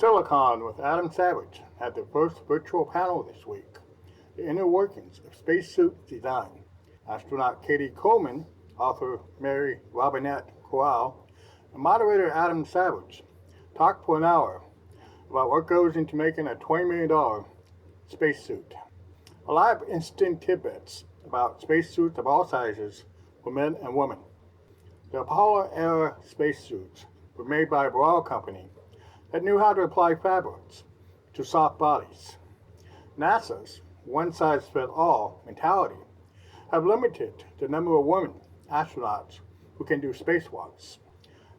Silicon with Adam Savage had the first virtual panel this week, The Inner Workings of Spacesuit Design. Astronaut Katie Coleman, author Mary Robinette Kowal, and moderator Adam Savage talked for an hour about what goes into making a $20 million spacesuit. A lot of interesting tidbits about spacesuits of all sizes for men and women. The Apollo-era spacesuits were made by a Boral company that knew how to apply fabrics to soft bodies. NASA's one-size-fits-all mentality have limited the number of women astronauts who can do spacewalks.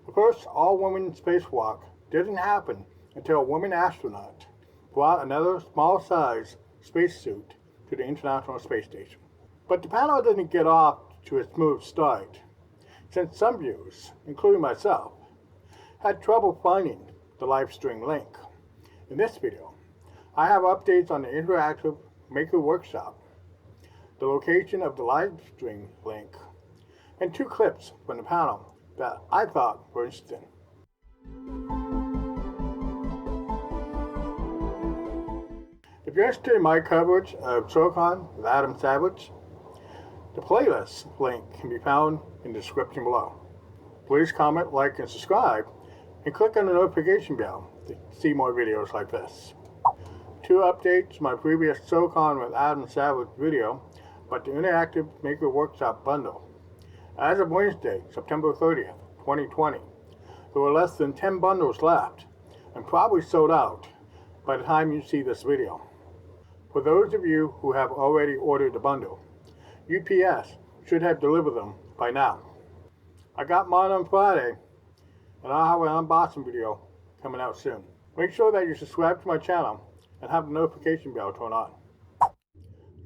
The first all-women spacewalk didn't happen until a woman astronaut brought another small-size spacesuit to the International Space Station. But the panel didn't get off to a smooth start, since some viewers, including myself, had trouble finding the live stream link. In this video, I have updates on the interactive maker workshop, the location of the live stream link, and 2 clips from the panel that I thought were interesting. If you're interested in my coverage of Silicon with Adam Savage, the playlist link can be found in the description below. Please comment, like, and subscribe, and click on the notification bell to see more videos like this. 2 updates to my previous Silicon with Adam Savage video about the Interactive Maker Workshop bundle. As of Wednesday, September 30th, 2020, there were less than 10 bundles left, and probably sold out by the time you see this video. For those of you who have already ordered the bundle, UPS should have delivered them by now. I got mine on Friday, and I'll have an unboxing video coming out soon. Make sure that you subscribe to my channel and have the notification bell turned on.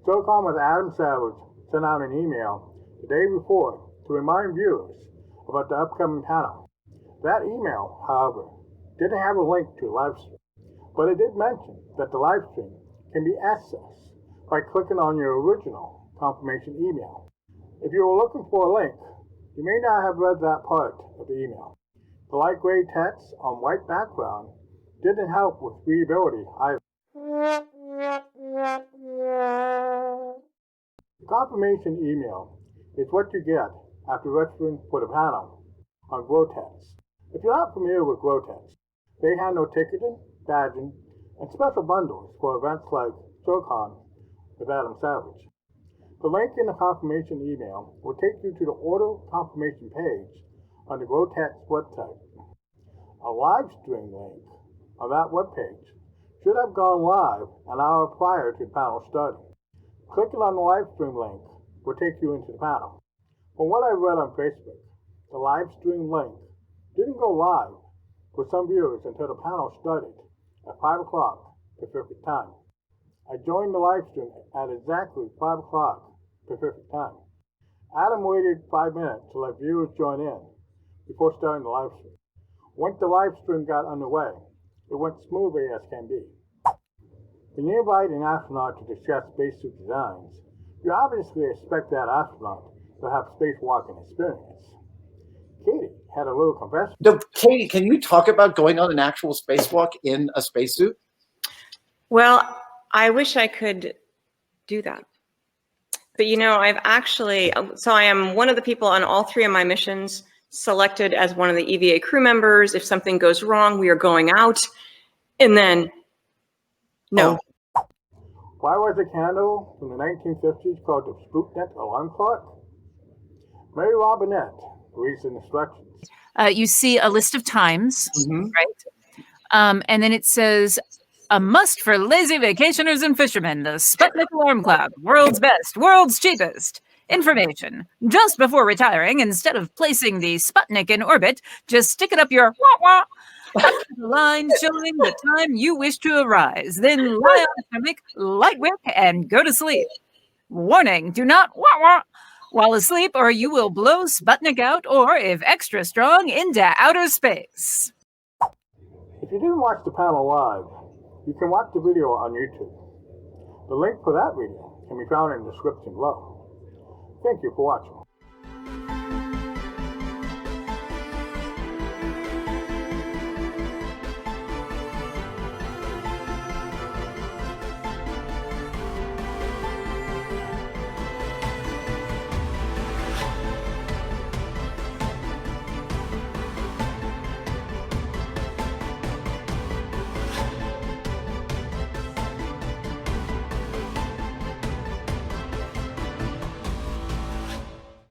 Silicon with Adam Savage sent out an email the day before to remind viewers about the upcoming panel. That email, however, didn't have a link to the live stream, but it did mention that the live stream can be accessed by clicking on your original confirmation email. If you were looking for a link, you may not have read that part of the email. The light gray text on white background didn't help with readability either. The confirmation email is what you get after registering for the panel on GrowTex. If you're not familiar with GrowTex, they handle ticketing, badging, and special bundles for events like Silicon with Adam Savage. The link in the confirmation email will take you to the order confirmation page on the GrowTex website. A live stream link on that webpage should have gone live an hour prior to the panel starting. Clicking on the live stream link will take you into the panel. From what I read on Facebook, the live stream link didn't go live for some viewers until the panel started at 5 o'clock Pacific time. I joined the live stream at exactly 5 o'clock Pacific time. Adam waited 5 minutes to let viewers join in before starting the live stream. Once the live stream got underway, it went smoothly as can be. When you invite an astronaut to discuss spacesuit designs, you obviously expect that astronaut to have spacewalking experience. Katie had a little confession. No, Katie, can you talk about going on an actual spacewalk in a spacesuit? Well, I wish I could do that. But you know, I am one of the people on all 3 of my missions selected as one of the EVA crew members. If something goes wrong, we are going out. And then, no. Why was a candle from the 1950s called the Sputnik alarm clock? Mary Robinette reads the instructions. You see a list of times, right? And then it says, a must for lazy vacationers and fishermen, the Sputnik alarm clock, world's best, world's cheapest. Information. Just before retiring, instead of placing the Sputnik in orbit, just stick it up your wah-wah, up to the line showing the time you wish to arise. Then lie on the stomach, light whip, and go to sleep. Warning, do not wah-wah while asleep or you will blow Sputnik out or, if extra strong, into outer space. If you didn't watch the panel live, you can watch the video on YouTube. The link for that video can be found in the description below. Thank you for watching.